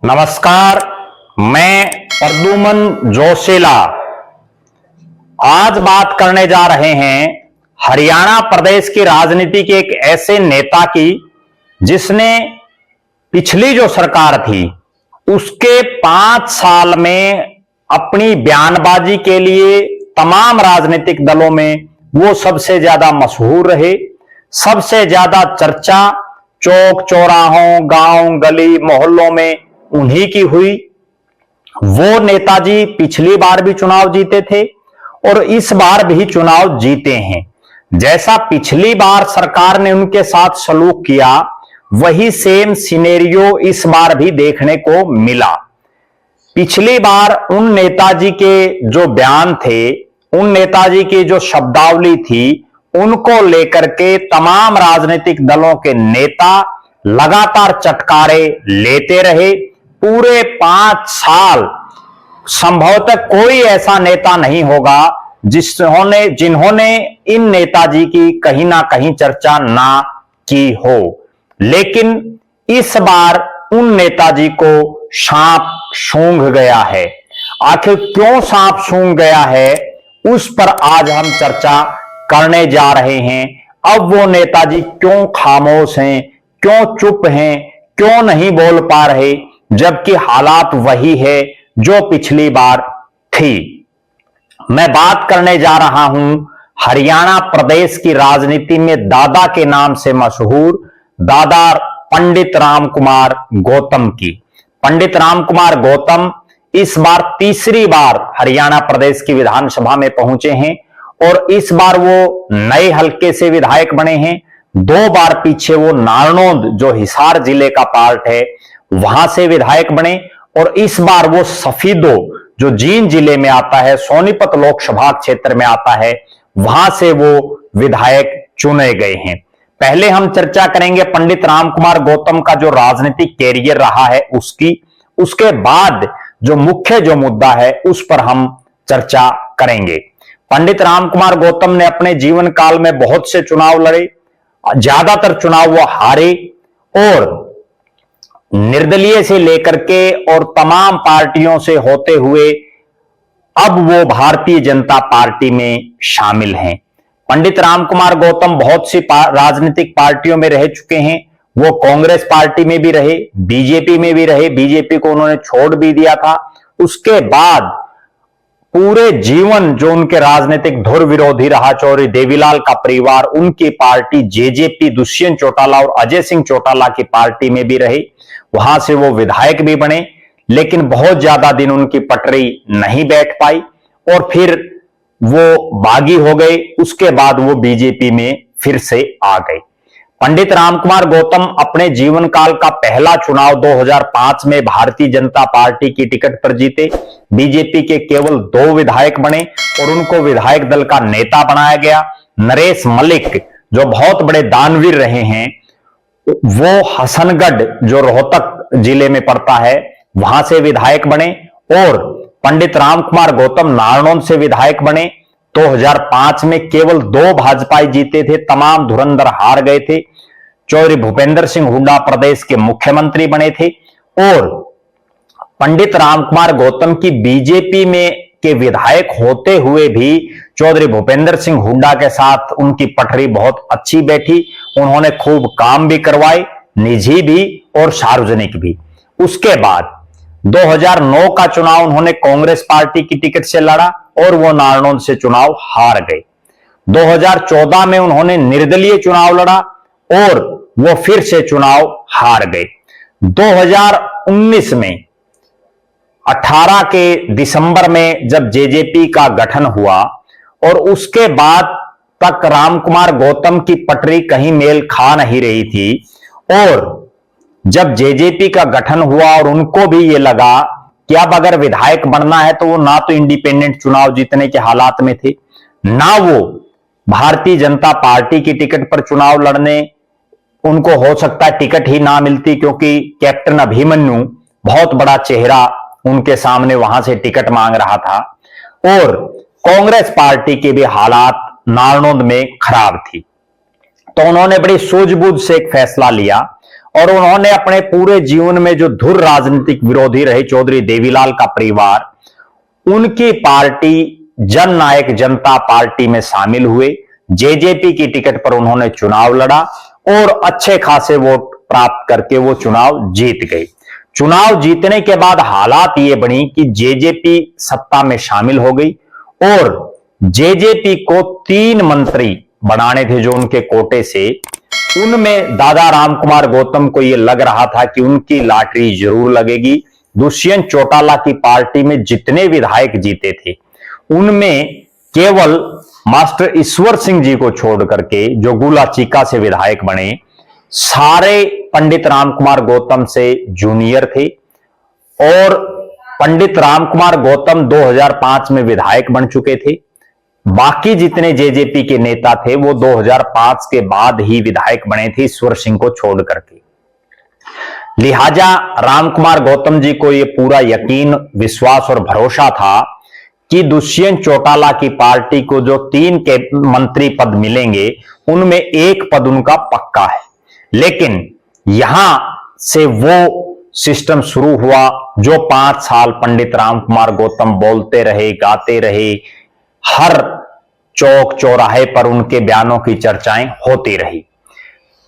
नमस्कार, मैं प्रद्युमन जोशीला आज बात करने जा रहे हैं हरियाणा प्रदेश की राजनीति के एक ऐसे नेता की जिसने पिछली जो सरकार थी उसके 5 साल में अपनी बयानबाजी के लिए तमाम राजनीतिक दलों में वो सबसे ज्यादा मशहूर रहे, सबसे ज्यादा चर्चा चौक चौराहों गांव गली मोहल्लों में उन्हीं की हुई। वो नेताजी पिछली बार भी चुनाव जीते थे और इस बार भी चुनाव जीते हैं। जैसा पिछली बार सरकार ने उनके साथ सलूक किया वही सेम सिनेरियो इस बार भी देखने को मिला। पिछली बार उन नेताजी के जो बयान थे, उन नेताजी की जो शब्दावली थी, उनको लेकर के तमाम राजनीतिक दलों के नेता लगातार चटकारे लेते रहे। पूरे 5 साल संभवतः कोई ऐसा नेता नहीं होगा जिन्होंने इन नेताजी की कहीं ना कहीं चर्चा ना की हो, लेकिन इस बार उन नेताजी को सांप सूंघ गया है। आखिर क्यों सांप सूंघ गया है उस पर आज हम चर्चा करने जा रहे हैं। अब वो नेताजी क्यों खामोश हैं, क्यों चुप हैं, क्यों नहीं बोल पा रहे, जबकि हालात वही है जो पिछली बार थी। मैं बात करने जा रहा हूं हरियाणा प्रदेश की राजनीति में दादा के नाम से मशहूर दादा पंडित राम कुमार गौतम की। पंडित राम कुमार गौतम इस बार तीसरी बार हरियाणा प्रदेश की विधानसभा में पहुंचे हैं और इस बार वो नए हलके से विधायक बने हैं। 2 बार पीछे वो नारनौंद जो हिसार जिले का पार्ट है वहां से विधायक बने और इस बार वो सफीदो जो जींद जिले में आता है, सोनीपत लोकसभा क्षेत्र में आता है, वहां से वो विधायक चुने गए हैं। पहले हम चर्चा करेंगे पंडित राम कुमार गौतम का जो राजनीतिक कैरियर रहा है उसकी, उसके बाद जो मुख्य मुद्दा है उस पर हम चर्चा करेंगे। पंडित राम कुमार गौतम ने अपने जीवन काल में बहुत से चुनाव लड़े, ज्यादातर चुनाव वो हारे और निर्दलीय से लेकर के और तमाम पार्टियों से होते हुए अब वो भारतीय जनता पार्टी में शामिल हैं। पंडित राम कुमार गौतम बहुत सी राजनीतिक पार्टियों में रह चुके हैं। वो कांग्रेस पार्टी में भी रहे, बीजेपी में भी रहे, बीजेपी को उन्होंने छोड़ भी दिया था। उसके बाद पूरे जीवन जो उनके राजनीतिक धुर विरोधी रहा चौधरी देवीलाल का परिवार, उनकी पार्टी जेजेपी दुष्यंत चौटाला और अजय सिंह चौटाला की पार्टी में भी रहे, वहां से वो विधायक भी बने, लेकिन बहुत ज्यादा दिन उनकी पटरी नहीं बैठ पाई और फिर वो बागी हो गए। उसके बाद वो बीजेपी में फिर से आ गए। पंडित राम कुमार गौतम अपने जीवन काल का पहला चुनाव 2005 में भारतीय जनता पार्टी की टिकट पर जीते। बीजेपी के केवल 2 विधायक बने और उनको विधायक दल का नेता बनाया गया। नरेश मलिक जो बहुत बड़े दानवीर रहे हैं, वो हसनगढ़ जो रोहतक जिले में पड़ता है वहां से विधायक बने और पंडित राम कुमार गौतम नारनौंद से विधायक बने। 2005 में केवल 2 भाजपाई जीते थे, तमाम धुरंधर हार गए थे। चौधरी भूपेंद्र सिंह हुड्डा प्रदेश के मुख्यमंत्री बने थे और पंडित राम कुमार गौतम की बीजेपी में के विधायक होते हुए भी चौधरी भूपेंद्र सिंह हुड्डा के साथ उनकी पटरी बहुत अच्छी बैठी। उन्होंने खूब काम भी करवाए, निजी भी और सार्वजनिक भी। उसके बाद 2009 का चुनाव उन्होंने कांग्रेस पार्टी की टिकट से लड़ा और वो नारनौंद से चुनाव हार गए। 2014 में उन्होंने निर्दलीय चुनाव लड़ा और वो फिर से चुनाव हार गए। 2019 में 18 के दिसंबर में जब जेजेपी का गठन हुआ और उसके बाद तक राम कुमार गौतम की पटरी कहीं मेल खा नहीं रही थी और जब जेजेपी का गठन हुआ और उनको भी ये लगा कि अब अगर विधायक बनना है तो वो ना तो इंडिपेंडेंट चुनाव जीतने के हालात में थे, ना वो भारतीय जनता पार्टी की टिकट पर चुनाव लड़ने, उनको हो सकता है टिकट ही ना मिलती क्योंकि कैप्टन अभिमन्यु बहुत बड़ा चेहरा उनके सामने वहां से टिकट मांग रहा था और कांग्रेस पार्टी के भी हालात नारनौंद में खराब थी। तो उन्होंने बड़ी सूझबूझ से एक फैसला लिया और उन्होंने अपने पूरे जीवन में जो धुर राजनीतिक विरोधी रहे चौधरी देवीलाल का परिवार, उनकी पार्टी जननायक जनता पार्टी में शामिल हुए। जेजेपी की टिकट पर उन्होंने चुनाव लड़ा और अच्छे खासे वोट प्राप्त करके वो चुनाव जीत गए। चुनाव जीतने के बाद हालात ये बनी कि जेजेपी सत्ता में शामिल हो गई और जेजेपी को 3 मंत्री बनाने थे जो उनके कोटे से। उनमें दादा रामकुमार गौतम को यह लग रहा था कि उनकी लॉटरी जरूर लगेगी। दुष्यंत चौटाला की पार्टी में जितने विधायक जीते थे उनमें केवल मास्टर ईश्वर सिंह जी को छोड़ करके, जो गुला चीका से विधायक बने, सारे पंडित रामकुमार गौतम से जूनियर थे। और पंडित रामकुमार गौतम 2005 में विधायक बन चुके थे। बाकी जितने जेजेपी के नेता थे वो 2005 के बाद ही विधायक बने थे, ईश्वर सिंह को छोड़ करके। लिहाजा रामकुमार गौतम जी को यह पूरा यकीन, विश्वास और भरोसा था कि दुष्यंत चौटाला की पार्टी को जो 3 के मंत्री पद मिलेंगे उनमें एक पद उनका पक्का है। लेकिन यहां से वो सिस्टम शुरू हुआ जो 5 साल पंडित रामकुमार गौतम बोलते रहे, गाते रहे, हर चौक चौराहे पर उनके बयानों की चर्चाएं होती रही।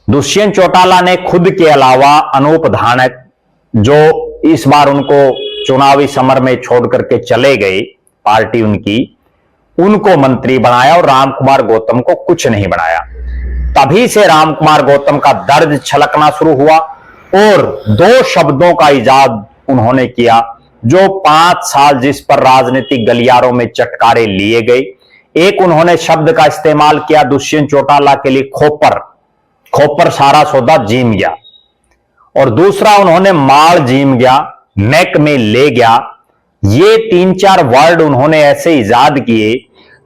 दुष्यंत चौटाला ने खुद के अलावा अनूप धानक, जो इस बार उनको चुनावी समर में छोड़ करके चले गए, पार्टी उनको मंत्री बनाया और रामकुमार गौतम को कुछ नहीं बनाया। तभी से रामकुमार गौतम का दर्द छलकना शुरू हुआ और 2 शब्दों का इजाद उन्होंने किया जो 5 साल जिस पर राजनीतिक गलियारों में चटकारे लिए गए। एक उन्होंने शब्द का इस्तेमाल किया दुष्यंत चौटाला के लिए, खोपर। खोपर सारा सौदा जीम गया। और दूसरा उन्होंने माल जीम गया, मैक में ले गया। ये 3-4 वर्ड उन्होंने ऐसे इजाद किए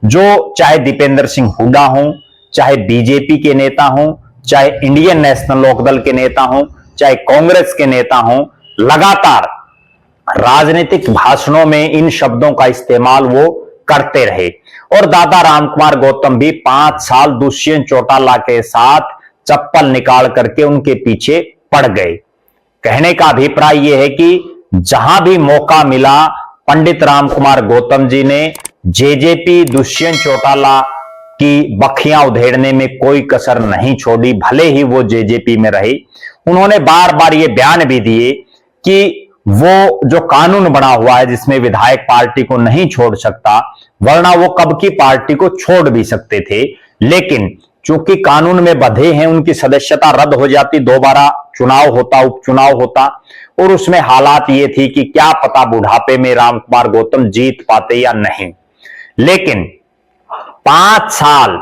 जो चाहे दीपेंद्र सिंह हुड्डा हों, चाहे बीजेपी के नेता हों, चाहे इंडियन नेशनल लोकदल के नेता हों, चाहे कांग्रेस के नेता हों, लगातार राजनीतिक भाषणों में इन शब्दों का इस्तेमाल वो करते रहे। और दादा रामकुमार गौतम भी 5 साल दुष्यंत चौटाला के साथ चप्पल निकाल करके उनके पीछे पड़ गए। कहने का अभिप्राय यह है कि जहां भी मौका मिला पंडित रामकुमार गौतम जी ने जेजेपी दुष्यंत चौटाला की बखियां उधेड़ने में कोई कसर नहीं छोड़ी, भले ही वो जेजेपी में रहे। उन्होंने बार बार ये बयान भी दिए कि वो जो कानून बना हुआ है जिसमें विधायक पार्टी को नहीं छोड़ सकता, वरना वो कब की पार्टी को छोड़ भी सकते थे, लेकिन चूंकि कानून में बंधे हैं उनकी सदस्यता रद्द हो जाती, दोबारा चुनाव होता, उपचुनाव होता। और उसमें हालात ये थी कि क्या पता बुढ़ापे में रामकुमार गौतम जीत पाते या नहीं। लेकिन 5 साल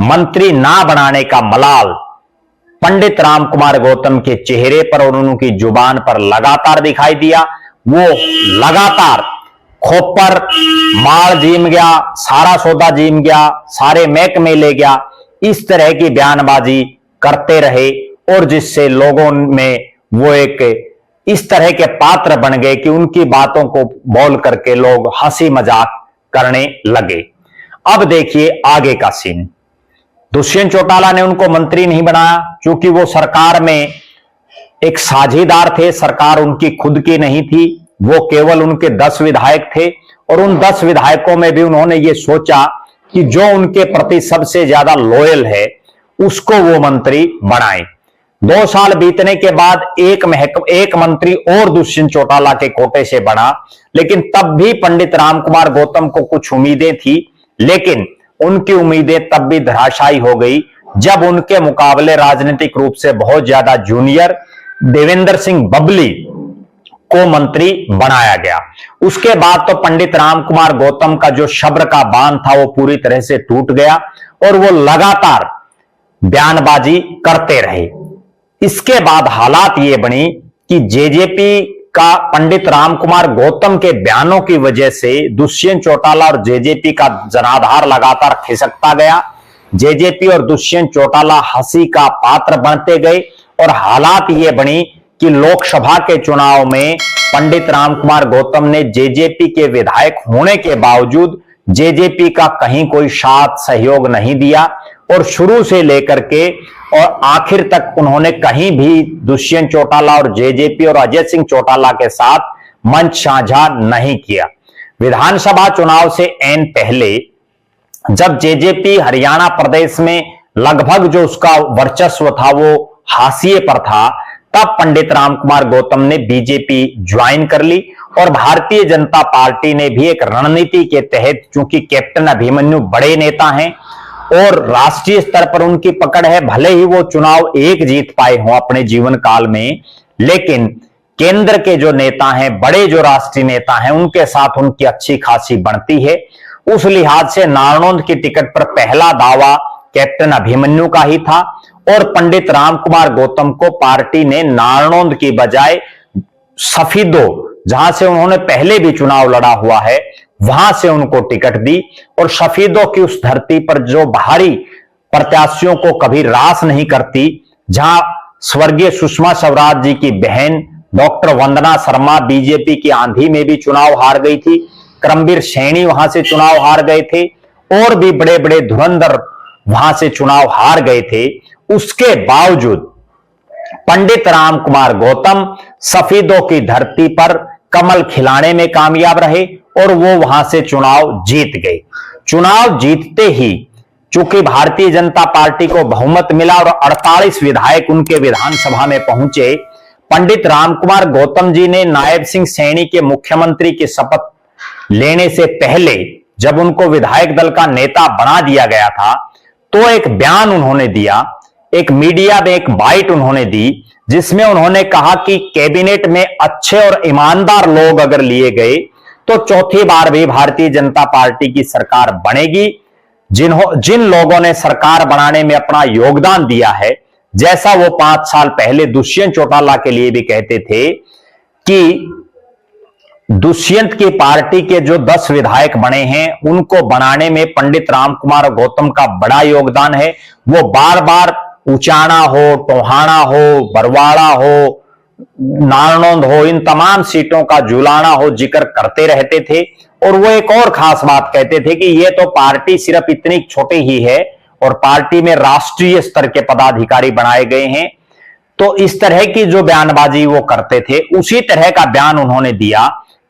मंत्री ना बनाने का मलाल पंडित रामकुमार गौतम के चेहरे पर और उनकी जुबान पर लगातार दिखाई दिया। वो लगातार खोपर, माल जीम गया, सारा सौदा जीम गया, सारे मैक में ले गया, इस तरह की बयानबाजी करते रहे और जिससे लोगों में वो एक इस तरह के पात्र बन गए कि उनकी बातों को बोल करके लोग हंसी मजाक करने लगे। अब देखिए आगे का सीन। दुष्यंत चौटाला ने उनको मंत्री नहीं बनाया क्योंकि वो सरकार में एक साझेदार थे, सरकार उनकी खुद की नहीं थी, वो केवल उनके 10 विधायक थे और उन 10 विधायकों में भी उन्होंने ये सोचा कि जो उनके प्रति सबसे ज्यादा लॉयल है उसको वो मंत्री बनाए। 2 साल बीतने के बाद एक मंत्री और दुष्यंत चौटाला के कोटे से बना, लेकिन तब भी पंडित रामकुमार गौतम को कुछ उम्मीदें थी, लेकिन उनकी उम्मीदें तब भी धराशायी हो गई जब उनके मुकाबले राजनीतिक रूप से बहुत ज्यादा जूनियर देवेंद्र सिंह बबली को मंत्री बनाया गया। उसके बाद तो पंडित रामकुमार गौतम का जो शब्र का बांध था वो पूरी तरह से टूट गया और वो लगातार बयानबाजी करते रहे। इसके बाद हालात ये बनी कि जेजेपी का पंडित रामकुमार गौतम के बयानों की वजह से दुष्यंत चौटाला और जेजेपी का जनाधार लगातार खिसकता गया। जेजेपी और दुष्यंत चौटाला हंसी का पात्र बनते गए और हालात ये बनी कि लोकसभा के चुनाव में पंडित रामकुमार गौतम ने जेजेपी के विधायक होने के बावजूद जेजेपी का कहीं कोई साथ सहयोग नहीं दिया और शुरू से लेकर के और आखिर तक उन्होंने कहीं भी दुष्यंत चौटाला और जेजेपी और अजय सिंह चौटाला के साथ मंच साझा नहीं किया। विधानसभा चुनाव से ऐन पहले जब जेजेपी हरियाणा प्रदेश में लगभग जो उसका वर्चस्व था वो हाशिए पर था, तब पंडित रामकुमार गौतम ने बीजेपी ज्वाइन कर ली और भारतीय जनता पार्टी ने भी एक रणनीति के तहत, चूंकि कैप्टन अभिमन्यु बड़े नेता हैं और राष्ट्रीय स्तर पर उनकी पकड़ है, भले ही वो चुनाव एक जीत पाए हों अपने जीवन काल में, लेकिन केंद्र के जो नेता हैं, बड़े जो राष्ट्रीय नेता हैं, उनके साथ उनकी अच्छी खासी बनती है। उस लिहाज से नारनौंद की टिकट पर पहला दावा कैप्टन अभिमन्यु का ही था और पंडित रामकुमार गौतम को पार्टी ने नारनौंद की बजाय सफीदो, जहां से उन्होंने पहले भी चुनाव लड़ा हुआ है, वहां से उनको टिकट दी। और सफीदों की उस धरती पर जो बाहरी प्रत्याशियों को कभी रास नहीं करती, जहां स्वर्गीय सुषमा स्वराज जी की बहन डॉक्टर वंदना शर्मा बीजेपी की आंधी में भी चुनाव हार गई थी, करमबीर सैनी वहां से चुनाव हार गए थे और भी बड़े बड़े धुरंधर वहां से चुनाव हार गए थे। उसके बावजूद पंडित रामकुमार गौतम सफीदों की धरती पर कमल खिलाने में कामयाब रहे और वो वहां से चुनाव जीत गए। चुनाव जीतते ही चूंकि भारतीय जनता पार्टी को बहुमत मिला और 48 विधायक उनके विधानसभा में पहुंचे, पंडित रामकुमार गौतम जी ने नायब सिंह सैनी के मुख्यमंत्री की शपथ लेने से पहले, जब उनको विधायक दल का नेता बना दिया गया था, तो एक बयान उन्होंने दिया, एक मीडिया में एक बाइट उन्होंने दी, जिसमें उन्होंने कहा कि कैबिनेट में अच्छे और ईमानदार लोग अगर लिए गए तो चौथी बार भी भारतीय जनता पार्टी की सरकार बनेगी। जिन लोगों ने सरकार बनाने में अपना योगदान दिया है, जैसा वो 5 साल पहले दुष्यंत चौटाला के लिए भी कहते थे कि दुष्यंत की पार्टी के जो 10 विधायक बने हैं उनको बनाने में पंडित रामकुमार गौतम का बड़ा योगदान है। वो बार बार उचाना हो, टोहाना हो, बरवाड़ा हो, नारनौंद हो, इन तमाम सीटों का जुलाना हो जिक्र करते रहते थे। और वो एक और खास बात कहते थे कि ये तो पार्टी सिर्फ इतनी छोटी ही है और पार्टी में राष्ट्रीय स्तर के पदाधिकारी बनाए गए हैं। तो इस तरह की जो बयानबाजी वो करते थे, उसी तरह का बयान उन्होंने दिया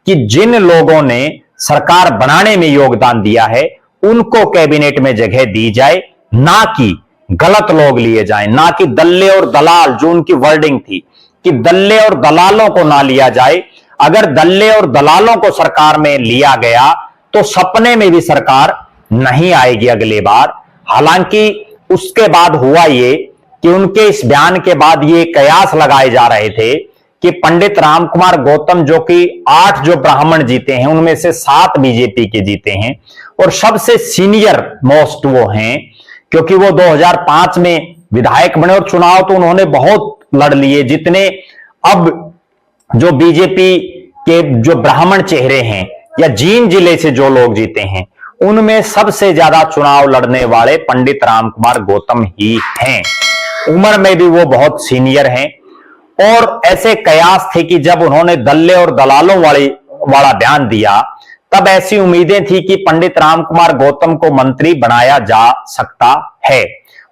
कि जिन लोगों ने सरकार बनाने में योगदान दिया है उनको कैबिनेट में जगह दी जाए, ना कि गलत लोग लिए जाएं, ना कि दल्ले और दलाल, जो उनकी वर्डिंग थी कि दल्ले और दलालों को ना लिया जाए। अगर दल्ले और दलालों को सरकार में लिया गया तो सपने में भी सरकार नहीं आएगी अगली बार। हालांकि उसके बाद हुआ ये कि उनके इस बयान के बाद ये कयास लगाए जा रहे थे कि पंडित रामकुमार गौतम, जो कि 8 जो ब्राह्मण जीते हैं उनमें से 7 बीजेपी के जीते हैं और सबसे सीनियर मोस्ट वो हैं, क्योंकि वो 2005 में विधायक बने और चुनाव तो उन्होंने बहुत लड़ लिए। जितने अब जो बीजेपी के जो ब्राह्मण चेहरे हैं या जींद जिले से जो लोग जीते हैं, उनमें सबसे ज्यादा चुनाव लड़ने वाले पंडित रामकुमार गौतम ही हैं। उम्र में भी वो बहुत सीनियर हैं और ऐसे कयास थे कि जब उन्होंने दल्ले और दलालों वाला बयान दिया, तब ऐसी उम्मीदें थी कि पंडित रामकुमार गौतम को मंत्री बनाया जा सकता है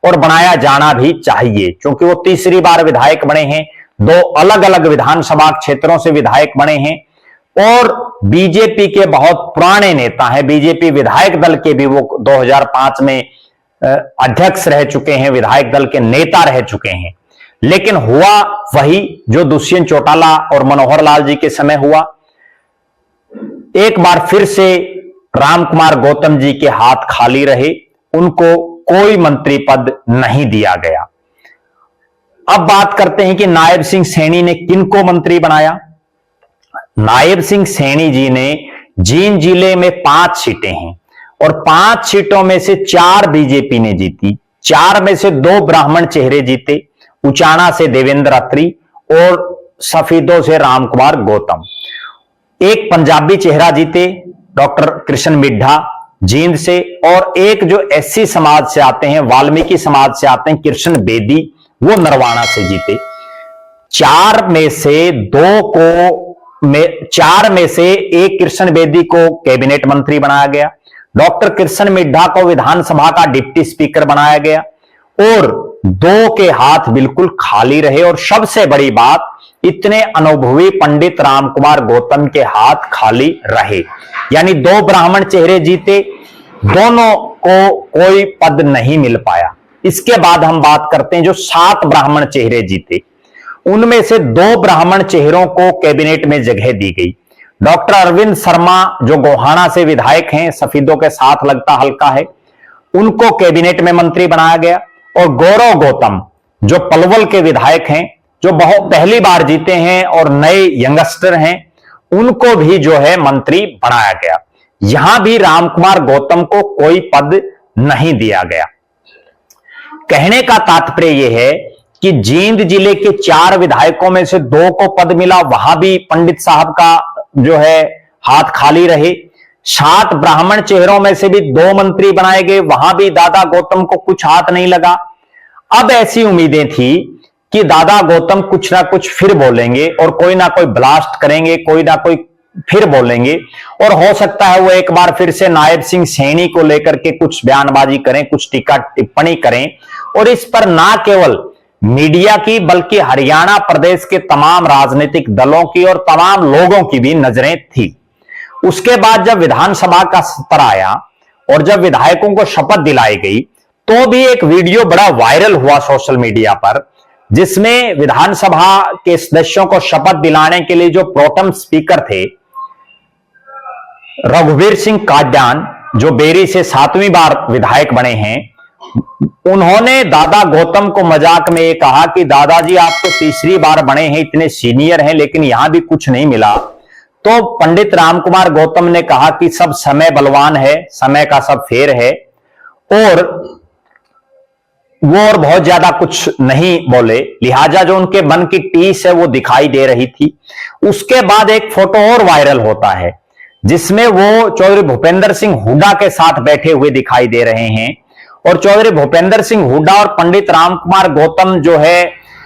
और बनाया जाना भी चाहिए, क्योंकि वो तीसरी बार विधायक बने हैं, 2 अलग अलग विधानसभा क्षेत्रों से विधायक बने हैं और बीजेपी के बहुत पुराने नेता हैं। बीजेपी विधायक दल के भी वो 2005 में अध्यक्ष रह चुके हैं, विधायक दल के नेता रह चुके हैं। लेकिन हुआ वही जो दुष्यंत चौटाला और मनोहर लाल जी के समय हुआ। एक बार फिर से रामकुमार गौतम जी के हाथ खाली रहे, उनको कोई मंत्री पद नहीं दिया गया। अब बात करते हैं कि नायब सिंह सैनी ने किनको मंत्री बनाया। नायब सिंह सैनी जी ने जींद जिले में 5 सीटें हैं और 5 सीटों में से 4 बीजेपी ने जीती, 4 में से 2 ब्राह्मण चेहरे जीते, उचाना से देवेंद्र अत्री और सफीदों से रामकुमार गौतम। एक पंजाबी चेहरा जीते डॉक्टर कृष्ण मिड्ढा जींद से, और एक जो एससी समाज से आते हैं, वाल्मीकि समाज से आते हैं, कृष्ण बेदी, वो नरवाना से जीते। 4 में से 1 कृष्ण बेदी को कैबिनेट मंत्री बनाया गया, डॉक्टर कृष्ण मिड्ढा को विधानसभा का डिप्टी स्पीकर बनाया गया और 2 के हाथ बिल्कुल खाली रहे। और सबसे बड़ी बात, इतने अनुभवी पंडित रामकुमार गौतम के हाथ खाली रहे, यानी 2 ब्राह्मण चेहरे जीते, दोनों को कोई पद नहीं मिल पाया। इसके बाद हम बात करते हैं जो 7 ब्राह्मण चेहरे जीते, उनमें से 2 ब्राह्मण चेहरों को कैबिनेट में जगह दी गई। डॉक्टर अरविंद शर्मा जो गोहाना से विधायक हैं, सफेदों के साथ लगता हल्का है, उनको कैबिनेट में मंत्री बनाया गया। और गौरव गौतम जो पलवल के विधायक हैं, जो बहुत पहली बार जीते हैं और नए यंगस्टर हैं, उनको भी जो है मंत्री बनाया गया। यहां भी रामकुमार गौतम को कोई पद नहीं दिया गया। कहने का तात्पर्य यह है कि जींद जिले के 4 विधायकों में से 2 को पद मिला, वहां भी पंडित साहब का जो है हाथ खाली रहे। 7 ब्राह्मण चेहरों में से भी 2 मंत्री बनाए गए, वहां भी दादा गौतम को कुछ हाथ नहीं लगा। अब ऐसी उम्मीदें थी कि दादा गौतम कुछ ना कुछ फिर बोलेंगे और कोई ना कोई ब्लास्ट करेंगे, कोई ना कोई फिर बोलेंगे, और हो सकता है वो एक बार फिर से नायब सिंह सैनी को लेकर के कुछ बयानबाजी करें, कुछ टीका टिप्पणी करें। और इस पर ना केवल मीडिया की बल्कि हरियाणा प्रदेश के तमाम राजनीतिक दलों की और तमाम लोगों की भी नजरें थी। उसके बाद जब विधानसभा का सत्र आया और जब विधायकों को शपथ दिलाई गई, तो भी एक वीडियो बड़ा वायरल हुआ सोशल मीडिया पर, जिसमें विधानसभा के सदस्यों को शपथ दिलाने के लिए जो प्रोटेम स्पीकर थे रघुवीर सिंह काड्यान, जो बेरी से 7वीं बार विधायक बने हैं, उन्होंने दादा गौतम को मजाक में ये कहा कि दादाजी आप तो 3री बार बने हैं, इतने सीनियर हैं, लेकिन यहां भी कुछ नहीं मिला। तो पंडित रामकुमार गौतम ने कहा कि सब समय बलवान है, समय का सब फेर है, और वो और बहुत ज्यादा कुछ नहीं बोले। लिहाजा जो उनके मन की टीस है वो दिखाई दे रही थी। उसके बाद एक फोटो और वायरल होता है, जिसमें वो चौधरी भूपेंद्र सिंह हुड्डा के साथ बैठे हुए दिखाई दे रहे हैं। और चौधरी भूपेंद्र सिंह हुड्डा और पंडित रामकुमार गौतम जो है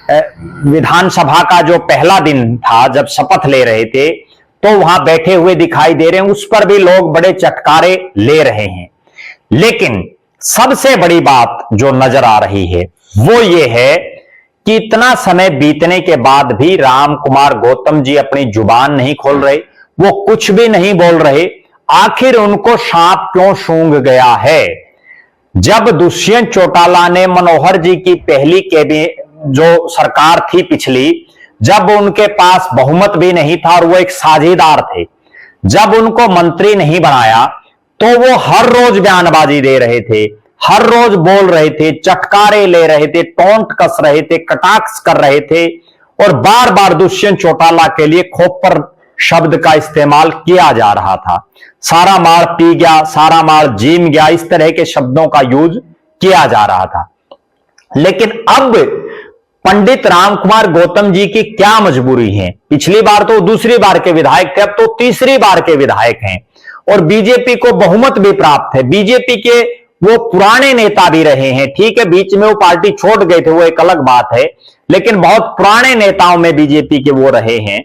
विधानसभा का जो पहला दिन था जब शपथ ले रहे थे, तो वहां बैठे हुए दिखाई दे रहे हैं। उस पर भी लोग बड़े चटकारे ले रहे हैं। लेकिन सबसे बड़ी बात जो नजर आ रही है वो ये है कि इतना समय बीतने के बाद भी रामकुमार गौतम जी अपनी जुबान नहीं खोल रहे, वो कुछ भी नहीं बोल रहे। आखिर उनको सांप क्यों सूंघ गया है? जब दुष्यंत चौटाला ने मनोहर जी की पहली कैबिनेट जो सरकार थी पिछली, जब उनके पास बहुमत भी नहीं था और वो एक साझेदार थे, जब उनको मंत्री नहीं बनाया, तो वो हर रोज बयानबाजी दे रहे थे, हर रोज बोल रहे थे, चटकारे ले रहे थे, टोंट कस रहे थे, कटाक्ष कर रहे थे, और बार बार दुष्यंत चौटाला के लिए खोपर शब्द का इस्तेमाल किया जा रहा था। सारा माल पी गया, सारा माल जीम गया, इस तरह के शब्दों का यूज किया जा रहा था। लेकिन अब पंडित रामकुमार गौतम जी की क्या मजबूरी है? पिछली बार तो 2री बार के विधायक थे, अब तो 3री बार के विधायक हैं, और बीजेपी को बहुमत भी प्राप्त है। बीजेपी के वो पुराने नेता भी रहे हैं, ठीक है, बीच में वो पार्टी छोड़ गए थे, वो एक अलग बात है, लेकिन बहुत पुराने नेताओं में बीजेपी के वो रहे हैं।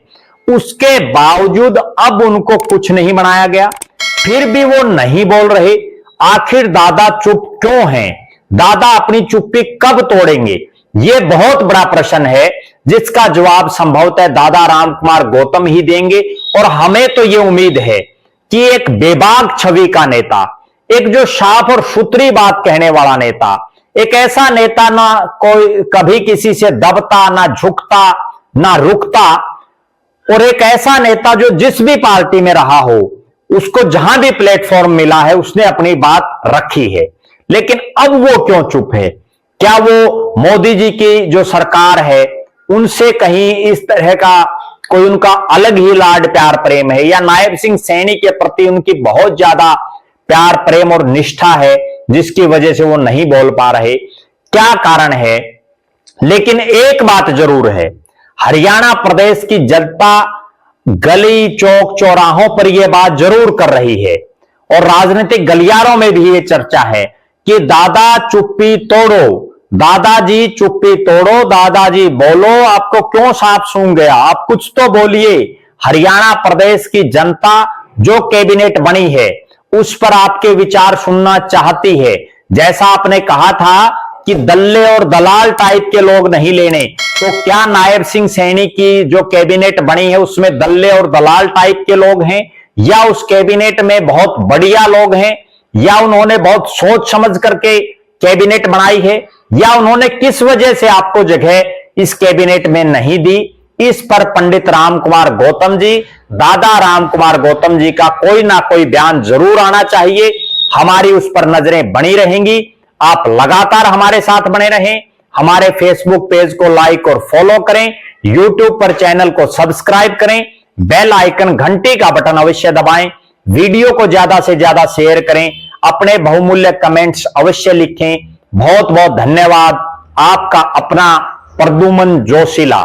उसके बावजूद अब उनको कुछ नहीं बनाया गया, फिर भी वो नहीं बोल रहे। आखिर दादा चुप क्यों हैं? दादा अपनी चुप्पी कब तोड़ेंगे? यह बहुत बड़ा प्रश्न है, जिसका जवाब संभवतः दादा रामकुमार गौतम ही देंगे। और हमें तो यह उम्मीद है कि एक बेबाक छवि का नेता, एक जो साफ और सुथरी बात कहने वाला नेता, एक ऐसा नेता ना कोई कभी किसी से दबता, ना झुकता, ना रुकता, और एक ऐसा नेता जो जिस भी पार्टी में रहा हो, उसको जहां भी प्लेटफॉर्म मिला है उसने अपनी बात रखी है। लेकिन अब वो क्यों चुप है? क्या वो मोदी जी की जो सरकार है उनसे कहीं इस तरह का कोई उनका अलग ही लाड प्यार प्रेम है, या नायब सिंह सैनी के प्रति उनकी बहुत ज्यादा प्यार प्रेम और निष्ठा है जिसकी वजह से वो नहीं बोल पा रहे? क्या कारण है? लेकिन एक बात जरूर है, हरियाणा प्रदेश की जनता गली चौक चौराहों पर यह बात जरूर कर रही है, और राजनीतिक गलियारों में भी यह चर्चा है कि दादा चुप्पी तोड़ो, दादाजी चुप्पी तोड़ो, दादाजी बोलो, आपको क्यों सांप सूंघ गया? आप कुछ तो बोलिए। हरियाणा प्रदेश की जनता जो कैबिनेट बनी है उस पर आपके विचार सुनना चाहती है। जैसा आपने कहा था कि दल्ले और दलाल टाइप के लोग नहीं लेने, तो क्या नायब सिंह सैनी की जो कैबिनेट बनी है उसमें दल्ले और दलाल टाइप के लोग हैं, या उस कैबिनेट में बहुत बढ़िया लोग हैं, या उन्होंने बहुत सोच समझ करके कैबिनेट बनाई है, या उन्होंने किस वजह से आपको जगह इस कैबिनेट में नहीं दी? इस पर पंडित राम कुमार गौतम जी, दादा राम कुमार गौतम जी का कोई ना कोई बयान जरूर आना चाहिए। हमारी उस पर नजरें बनी रहेंगी। आप लगातार हमारे साथ बने रहें। हमारे फेसबुक पेज को लाइक और फॉलो करें, यूट्यूब पर चैनल को सब्सक्राइब करें, बेल आइकन घंटी का बटन अवश्य दबाएं, वीडियो को ज्यादा से ज्यादा शेयर करें, अपने बहुमूल्य कमेंट्स अवश्य लिखें। बहुत बहुत धन्यवाद। आपका अपना प्रद्युमन जोशीला।